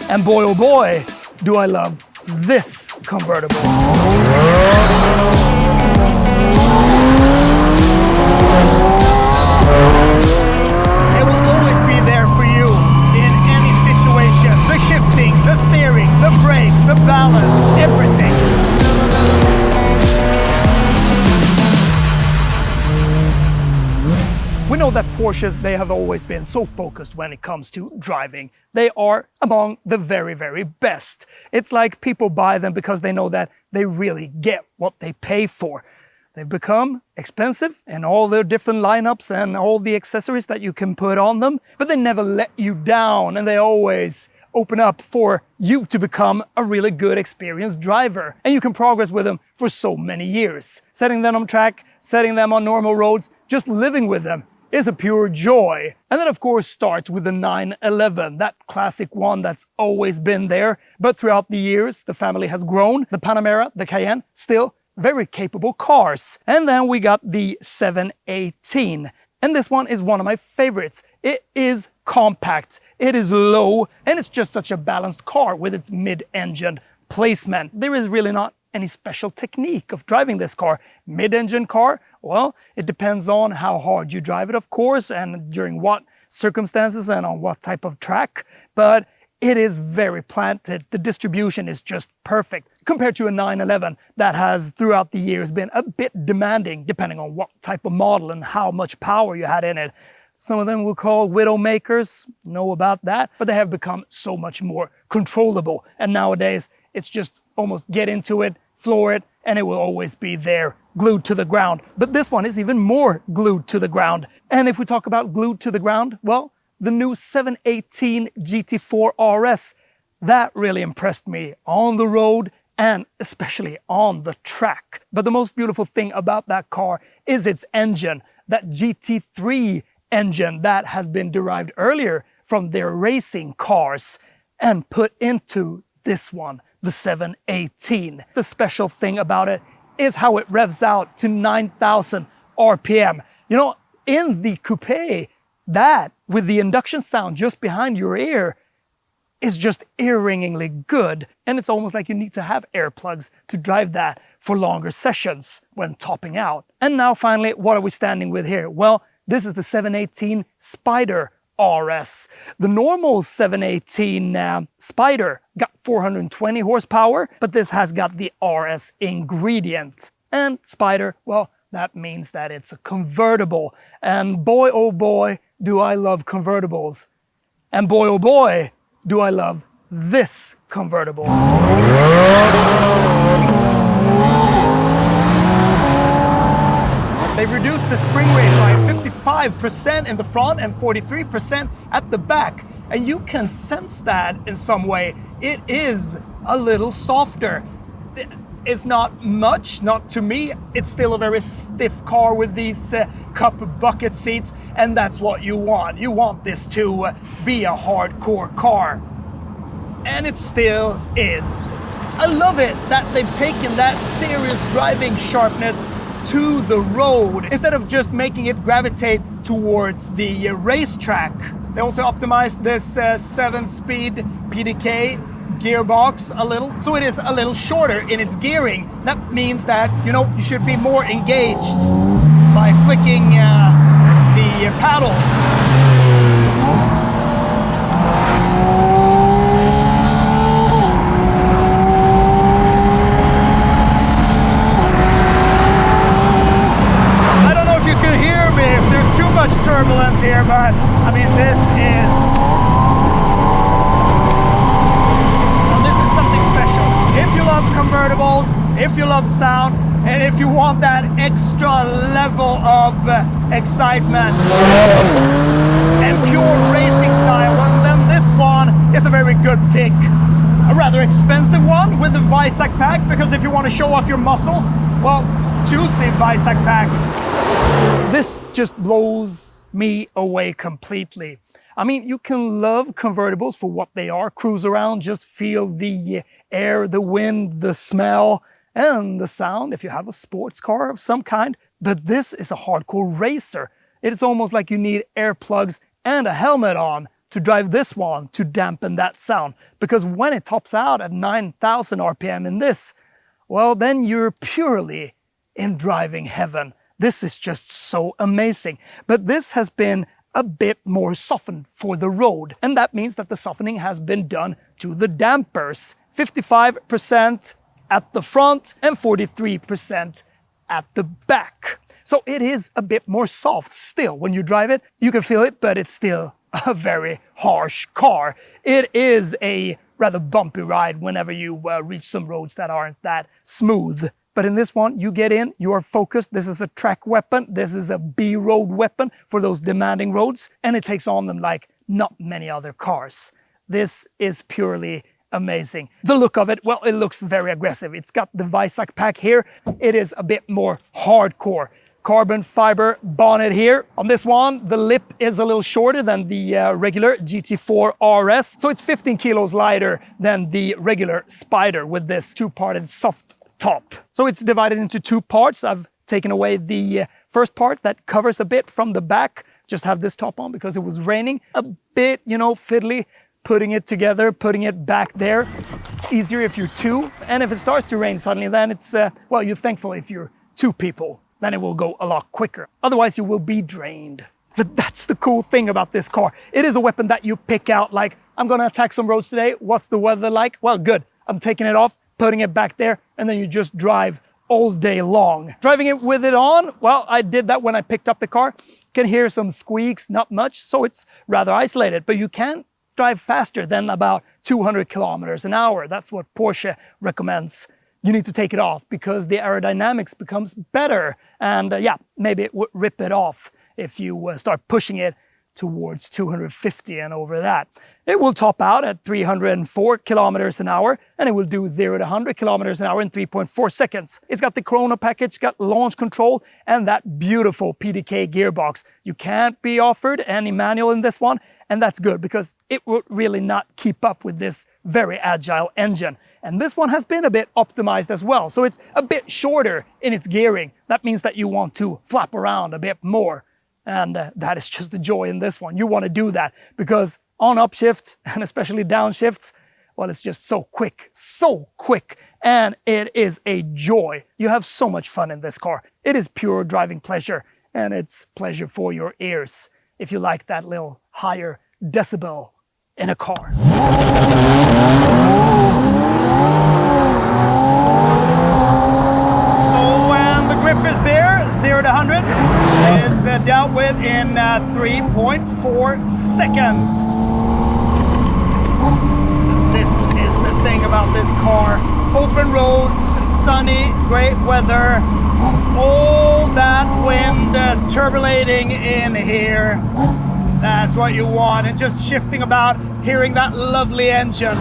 And boy, oh boy, do I love this convertible. It will always be there for you in any situation. The shifting, the steering, the brakes, the balance, everything. We know that Porsches, they have always been so focused when it comes to driving. They are among the very, very best. It's like people buy them because they know that they really get what they pay for. They've become expensive in all their different lineups and all the accessories that you can put on them, but they never let you down, and they always open up for you to become a really good experienced driver. And you can progress with them for so many years. Setting them on track, setting them on normal roads, just living with them is a pure joy. And that of course starts with the 911, that classic one that's always been there. But throughout the years, the family has grown. The Panamera, the Cayenne, still very capable cars. And then we got the 718. And this one is one of my favorites. It is compact, it is low, and it's just such a balanced car with its mid-engine placement. There is really not any special technique of driving this car. Mid-engine car, well, it depends on how hard you drive it, of course, and during what circumstances and on what type of track, but it is very planted. The distribution is just perfect compared to a 911 that has throughout the years been a bit demanding depending on what type of model and how much power you had in it. Some of them we'll call widowmakers, know about that, but they have become so much more controllable. And nowadays, it's just almost get into it, floor it, and it will always be there, glued to the ground. But this one is even more glued to the ground. And if we talk about glued to the ground, well, the new 718 GT4 RS, that really impressed me on the road and especially on the track. But the most beautiful thing about that car is its engine, that GT3 engine that has been derived earlier from their racing cars and put into this one, the 718. The special thing about it is how it revs out to 9,000 RPM. You know, in the coupe, that with the induction sound just behind your ear is just ear-ringingly good. And it's almost like you need to have earplugs to drive that for longer sessions when topping out. And now finally, what are we standing with here? Well, this is the 718 Spyder RS. The normal 718 Spyder got 420 horsepower, but this has got the RS ingredient. And Spyder, well, that means that it's a convertible. And boy, oh boy, do I love convertibles. And boy, oh boy, do I love this convertible. They've reduced the spring rate by 55% in the front and 43% at the back. And you can sense that in some way. It is a little softer. It's not much, not to me. It's still a very stiff car with these cup bucket seats, and that's what you want. You want this to be a hardcore car. And it still is. I love it that they've taken that serious driving sharpness to the road instead of just making it gravitate towards the racetrack. They also optimized this 7-speed PDK gearbox a little, so it is a little shorter in its gearing. That means that, you know, you should be more engaged by flicking the paddles. Turbulence here, but I mean this is something special. If you love convertibles, if you love sound, and if you want that extra level of excitement and pure racing style, well, then this one is a very good pick. A rather expensive one with the Weissach pack, because if you want to show off your muscles, well, choose the Weissach pack. This just blows me away completely. I mean, you can love convertibles for what they are. Cruise around, just feel the air, the wind, the smell, and the sound if you have a sports car of some kind. But this is a hardcore racer. It is almost like you need earplugs and a helmet on to drive this one to dampen that sound. Because when it tops out at 9,000 RPM in this, well, then you're purely in driving heaven. This is just so amazing. But this has been a bit more softened for the road. And that means that the softening has been done to the dampers. 55% at the front and 43% at the back. So it is a bit more soft still. When you drive it, you can feel it, but it's still a very harsh car. It is a rather bumpy ride whenever you reach some roads that aren't that smooth. But in this one, you get in, you are focused. This is a track weapon. This is a B-road weapon for those demanding roads. And it takes on them like not many other cars. This is purely amazing. The look of it, well, it looks very aggressive. It's got the Weissach pack here. It is a bit more hardcore. Carbon fiber bonnet here. On this one, the lip is a little shorter than the regular GT4 RS. So it's 15 kilos lighter than the regular Spyder with this two-parted soft top. So it's divided into two parts. I've taken away the first part that covers a bit from the back. Just have this top on because it was raining. A bit, you know, fiddly. Putting it together, putting it back there. Easier if you're two. And if it starts to rain suddenly, then it's, well, you're thankful if you're two people. Then it will go a lot quicker. Otherwise, you will be drained. But that's the cool thing about this car. It is a weapon that you pick out like, I'm gonna attack some roads today. What's the weather like? Well, good. I'm taking it off, putting it back there, and then you just drive all day long. Driving it with it on, well, I did that when I picked up the car. Can hear some squeaks, not much, so it's rather isolated, but you can drive faster than about 200 kilometers an hour. That's what Porsche recommends. You need to take it off because the aerodynamics becomes better. And yeah, maybe it would rip it off if you start pushing it towards 250 and over that. It will top out at 304 kilometers an hour and it will do 0 to 100 kilometers an hour in 3.4 seconds. It's got the Chrono package, got launch control and that beautiful PDK gearbox. You can't be offered any manual in this one, and that's good because it would really not keep up with this very agile engine. And this one has been a bit optimized as well, so it's a bit shorter in its gearing. That means that you want to flap around a bit more. And that is just the joy in this one. You want to do that because on upshifts and especially downshifts, well, it's just so quick, and it is a joy. You have so much fun in this car. It is pure driving pleasure, and it's pleasure for your ears if you like that little higher decibel in a car. So when the grip is there, 0 to 100 is dealt with in 3.4 seconds. This is the thing about this car. Open roads, sunny, great weather, all that wind turbulating in here. That's what you want, and just shifting about, hearing that lovely engine.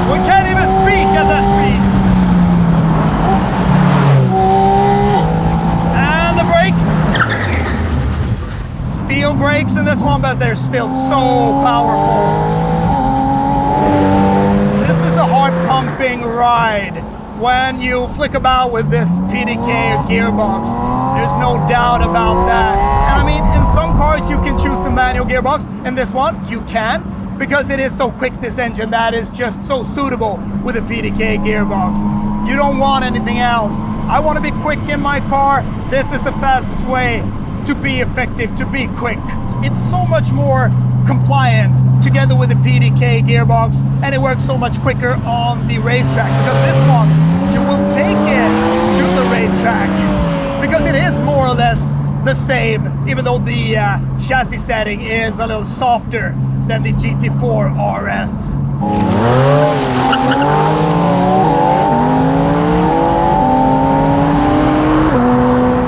We can't even speak at that speed. And the brakes. Steel brakes in this one, but they're still so powerful. This is a heart-pumping ride. When you flick about with this PDK gearbox, there's no doubt about that. And I mean, in some cars you can choose the manual gearbox, in this one you can, because it is so quick, this engine, that is just so suitable with a PDK gearbox. You don't want anything else. I want to be quick in my car. This is the fastest way to be effective, to be quick. It's so much more compliant together with the PDK gearbox, and it works so much quicker on the racetrack, because this one, you will take it to the racetrack because it is more or less the same, even though the chassis setting is a little softer than the GT4 RS.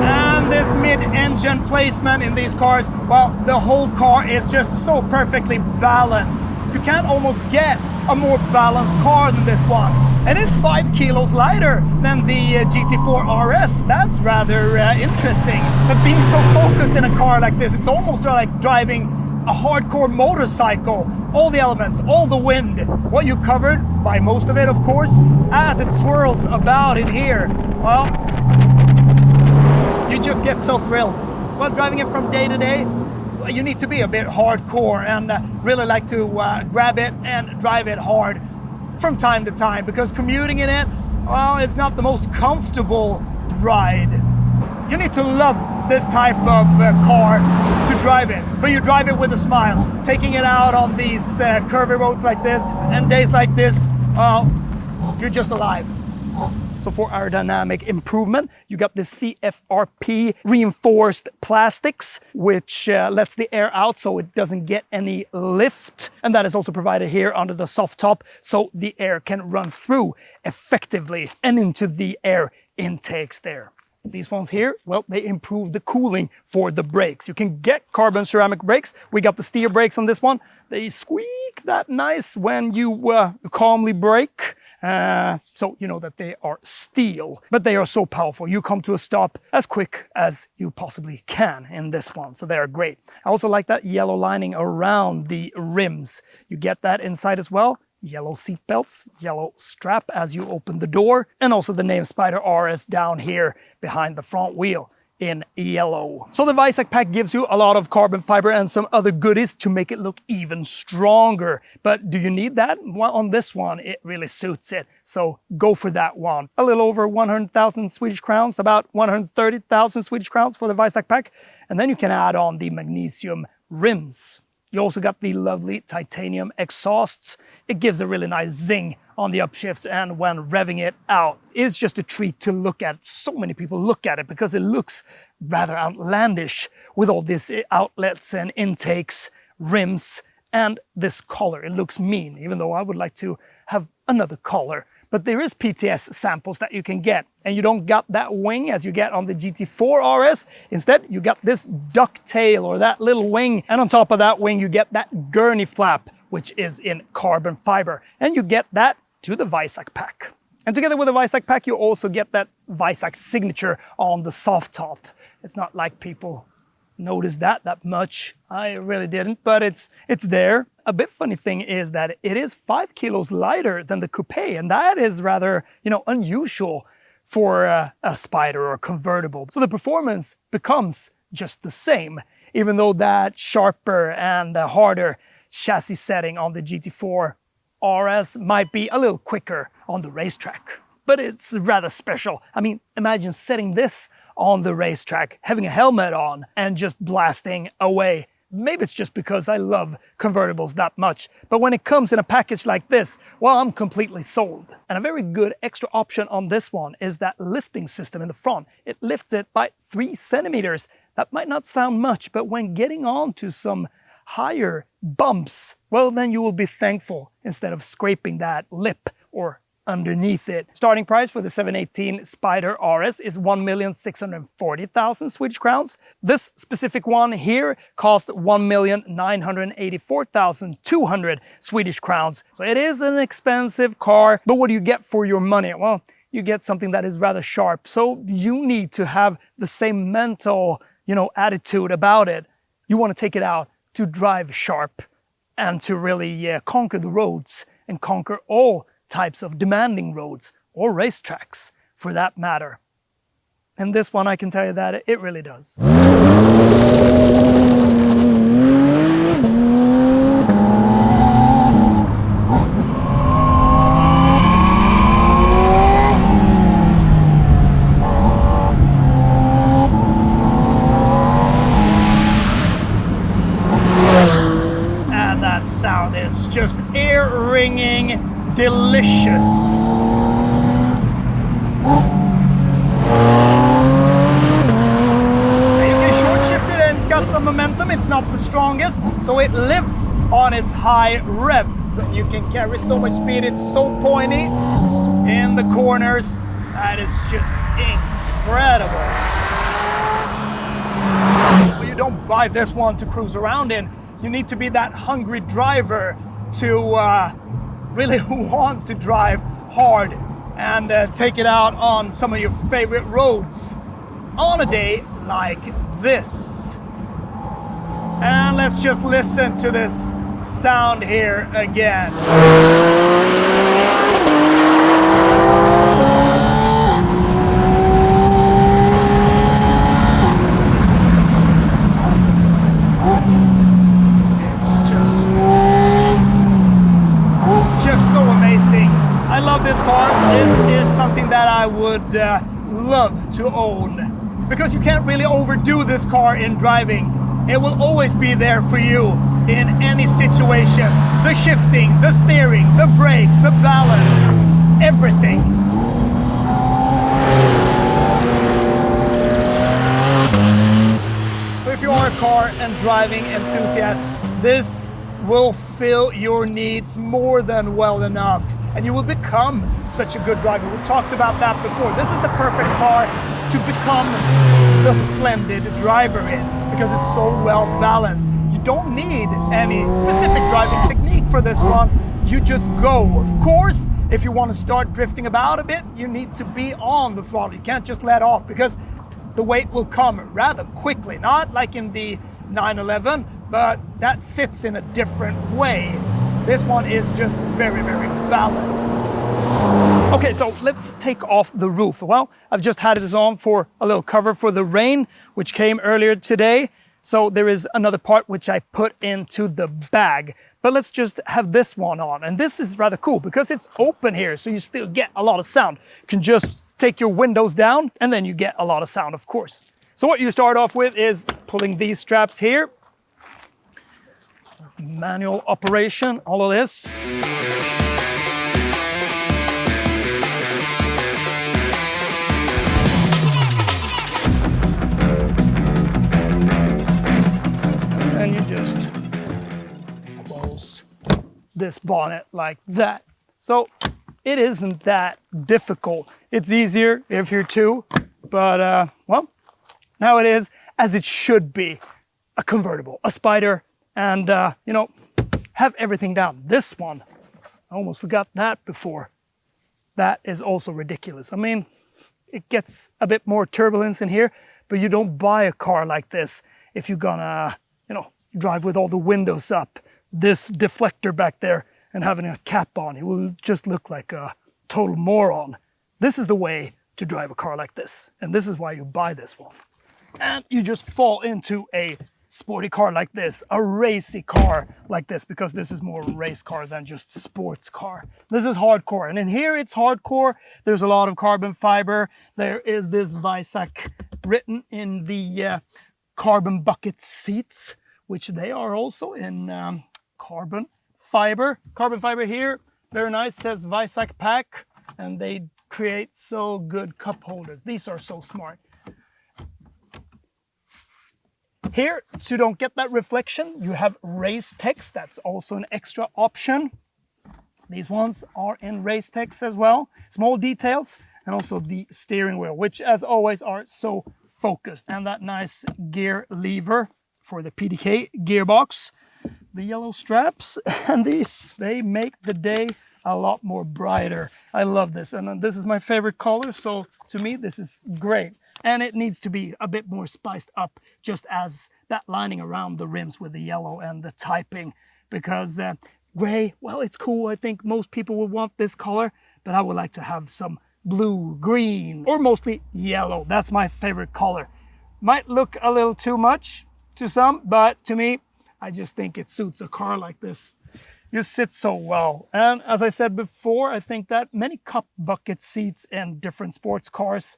And this mid-engine placement in these cars, well, the whole car is just so perfectly balanced. You can't almost get a more balanced car than this one. And it's 5 kilos lighter than the GT4 RS. That's rather interesting. But being so focused in a car like this, it's almost like driving a hardcore motorcycle. All the elements, all the wind, what you covered, by most of it of course, as it swirls about in here. Well, you just get so thrilled. Well, driving it from day to day, you need to be a bit hardcore and really like to grab it and drive it hard from time to time, because commuting in it, well, it's not the most comfortable ride. You need to love this type of car to drive it, but you drive it with a smile, taking it out on these curvy roads like this and days like this, you're just alive. So for aerodynamic improvement, you got the CFRP reinforced plastics, which lets the air out so it doesn't get any lift. And that is also provided here under the soft top, so the air can run through effectively and into the air intakes there. These ones here, well, they improve the cooling for the brakes. You can get carbon ceramic brakes. We got the steer brakes on this one. They squeak that nice when you calmly brake. So you know that they are steel, but they are so powerful. You come to a stop as quick as you possibly can in this one, so they are great. I also like that yellow lining around the rims. You get that inside as well. Yellow seat belts, yellow strap as you open the door, and also the name Spyder RS down here behind the front wheel in yellow. So the Weissach pack gives you a lot of carbon fiber and some other goodies to make it look even stronger. But do you need that? Well, on this one, it really suits it. So go for that one. A little over 100,000 Swedish crowns, about 130,000 Swedish crowns for the Weissach pack. And then you can add on the magnesium rims. You also got the lovely titanium exhausts. It gives a really nice zing on the upshifts, and when revving it out, it's just a treat to look at. So many people look at it because it looks rather outlandish with all these outlets and intakes, rims, and this color. It looks mean, even though I would like to have another color. But there is PTS samples that you can get, and you don't got that wing as you get on the GT4 RS. Instead, you got this ducktail or that little wing, and on top of that wing, you get that gurney flap, which is in carbon fiber, and you get that to the Weissach pack. And together with the Weissach pack, you also get that Weissach signature on the soft top. It's not like people notice that much. I really didn't, but it's there. A bit funny thing is that it is 5 kilos lighter than the coupe, and that is rather, unusual for a Spyder or a convertible. So the performance becomes just the same, even though that sharper and harder chassis setting on the GT4 RS might be a little quicker on the racetrack. But it's rather special. I mean, imagine setting this on the racetrack, having a helmet on, and just blasting away. Maybe it's just because I love convertibles that much, but when it comes in a package like this, well, I'm completely sold. And a very good extra option on this one is that lifting system in the front. It lifts it by 3 centimeters. That might not sound much, but when getting on to some higher bumps, well, then you will be thankful instead of scraping that lip or underneath it. Starting price for the 718 Spyder RS is 1,640,000 Swedish crowns. This specific one here cost 1,984,200 Swedish crowns. So it is an expensive car, but what do you get for your money? Well, you get something that is rather sharp. So you need to have the same mental, attitude about it. You want to take it out to drive sharp and to really conquer the roads and conquer all types of demanding roads or racetracks for that matter. And this one, I can tell you that it really does. And that sound is just ear-ringing delicious. You can short shift it and it's got some momentum. It's not the strongest, so it lives on its high revs. You can carry so much speed. It's so pointy in the corners. That is just incredible. But you don't buy this one to cruise around in. You need to be that hungry driver to really want to drive hard and take it out on some of your favorite roads on a day like this. And let's just listen to this sound here again. love this car. This is something that I would love to own, because you can't really overdo this car in driving. It will always be there for you in any situation. The shifting, the steering, the brakes, the balance, everything. So if you are a car and driving enthusiast, this will fill your needs more than well enough, and you will become such a good driver. We talked about that before. This is the perfect car to become the splendid driver in, because it's so well balanced. You don't need any specific driving technique for this one. You just go. Of course, if you want to start drifting about a bit, you need to be on the throttle. You can't just let off, because the weight will come rather quickly. Not like in the 911, but that sits in a different way. This one is just very, very balanced. Okay, so let's take off the roof. Well, I've just had this on for a little cover for the rain, which came earlier today. So there is another part which I put into the bag. But let's just have this one on. And this is rather cool because it's open here, so you still get a lot of sound. You can just take your windows down and then you get a lot of sound, of course. So what you start off with is pulling these straps here. Manual operation, all of this. And you just close this bonnet like that. So it isn't that difficult. It's easier if you're two, but well, now it is as it should be. A convertible, a Spyder, and you know, have everything down. This one, I almost forgot that before. That is also ridiculous. I mean, it gets a bit more turbulence in here, but you don't buy a car like this if you're gonna, you know, drive with all the windows up, this deflector back there, and having a cap on. It will just look like a total moron. This is the way to drive a car like this, and this is why you buy this one. And you just fall into a sporty car like this, a racy car like this, because this is more race car than just sports car. This is hardcore, and in here it's hardcore. There's a lot of carbon fiber. There is this Weissach written in the carbon bucket seats, which they are also in carbon fiber. Carbon fiber here, very nice, says Weissach pack, and they create so good cup holders. These are so smart. Here, so you don't get that reflection, you have race text. That's also an extra option. These ones are in race text as well. Small details, and also the steering wheel, which as always are so focused. And that nice gear lever for the PDK gearbox. The yellow straps, and these, they make the day a lot more brighter. I love this, and this is my favorite color, so to me this is great. And it needs to be a bit more spiced up, just as that lining around the rims with the yellow and the typing, because gray, well, it's cool. I think most people will want this color, but I would like to have some blue, green, or mostly yellow. That's my favorite color. Might look a little too much to some, but to me, I just think it suits a car like this. You sit so well. And as I said before, I think that many cup bucket seats in different sports cars,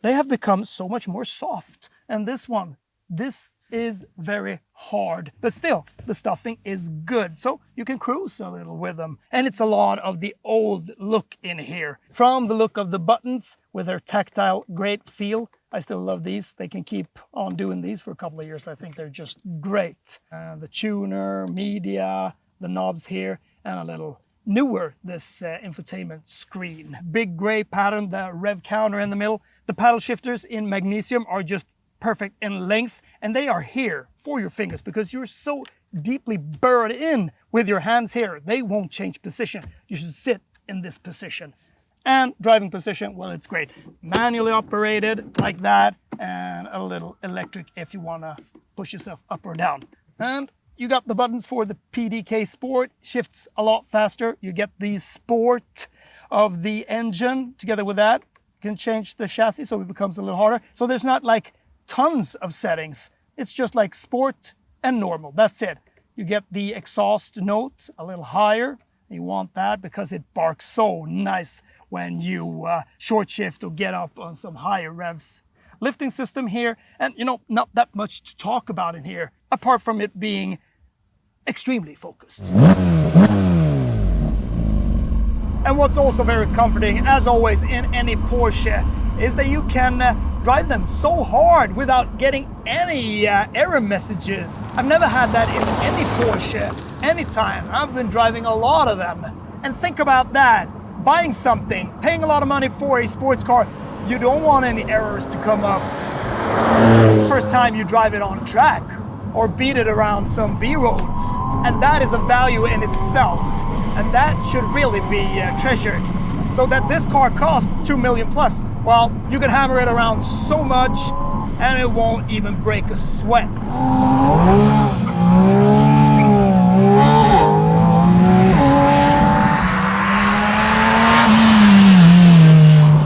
they have become so much more soft. And this one, this is very hard, but still the stuffing is good. So you can cruise a little with them. And it's a lot of the old look in here. From the look of the buttons with their tactile great feel, I still love these. They can keep on doing these for a couple of years. I think they're just great. The tuner, media, the knobs here, and a little newer, this infotainment screen. Big gray pattern, the rev counter in the middle. The paddle shifters in magnesium are just perfect in length, and they are here for your fingers because you're so deeply burrowed in with your hands here. They won't change position. You should sit in this position. And driving position, well, it's great. Manually operated like that, and a little electric if you want to push yourself up or down. And you got the buttons for the PDK Sport, shifts a lot faster. You get the sport of the engine together with that. You can change the chassis so it becomes a little harder. So there's not like tons of settings. It's just like sport and normal. That's it. You get the exhaust note a little higher, You want that because it barks so nice when you short shift or get up on some higher revs. Lifting system here, and not that much to talk about in here, apart from it being extremely focused. And what's also very comforting, as always in any Porsche, is that you can drive them so hard without getting any error messages. I've never had that in any Porsche, anytime. I've been driving a lot of them. And think about that, buying something, paying a lot of money for a sports car, you don't want any errors to come up first time you drive it on track or beat it around some B-roads. And that is a value in itself. And that should really be treasured. So that this car costs 2 million plus, well, you can hammer it around so much and it won't even break a sweat.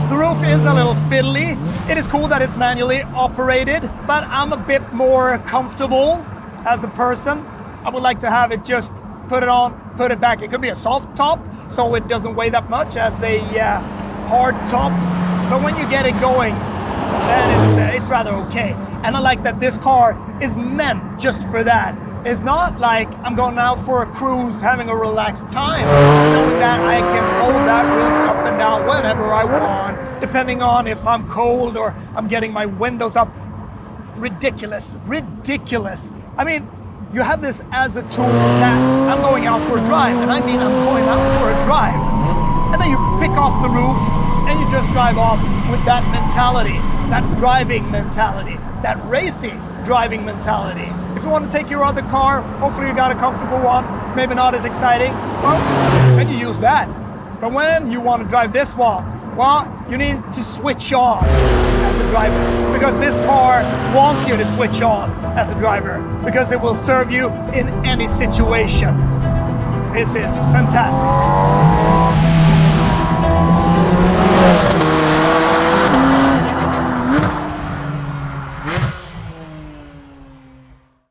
The roof is a little fiddly. It is cool that it's manually operated, but I'm a bit more comfortable as a person. I would like to have it just put it on, put it back. It could be a soft top, so it doesn't weigh that much as a hard top. But when you get it going, then it's rather okay. And I like that this car is meant just for that. It's not like I'm going out for a cruise, having a relaxed time, knowing that I can fold that roof up and down whenever I want, depending on if I'm cold or I'm getting my windows up. Ridiculous, ridiculous. I mean, you have this as a tool that I'm going out for a drive, and I mean I'm going out for a drive. And then you pick off the roof and you just drive off with that mentality, that driving mentality, that racing driving mentality. If you want to take your other car, hopefully you got a comfortable one, maybe not as exciting, well, then you use that. But when you want to drive this one, well, you need to switch on as a driver, because this car wants you to switch on as a driver, because it will serve you in any situation. This is fantastic.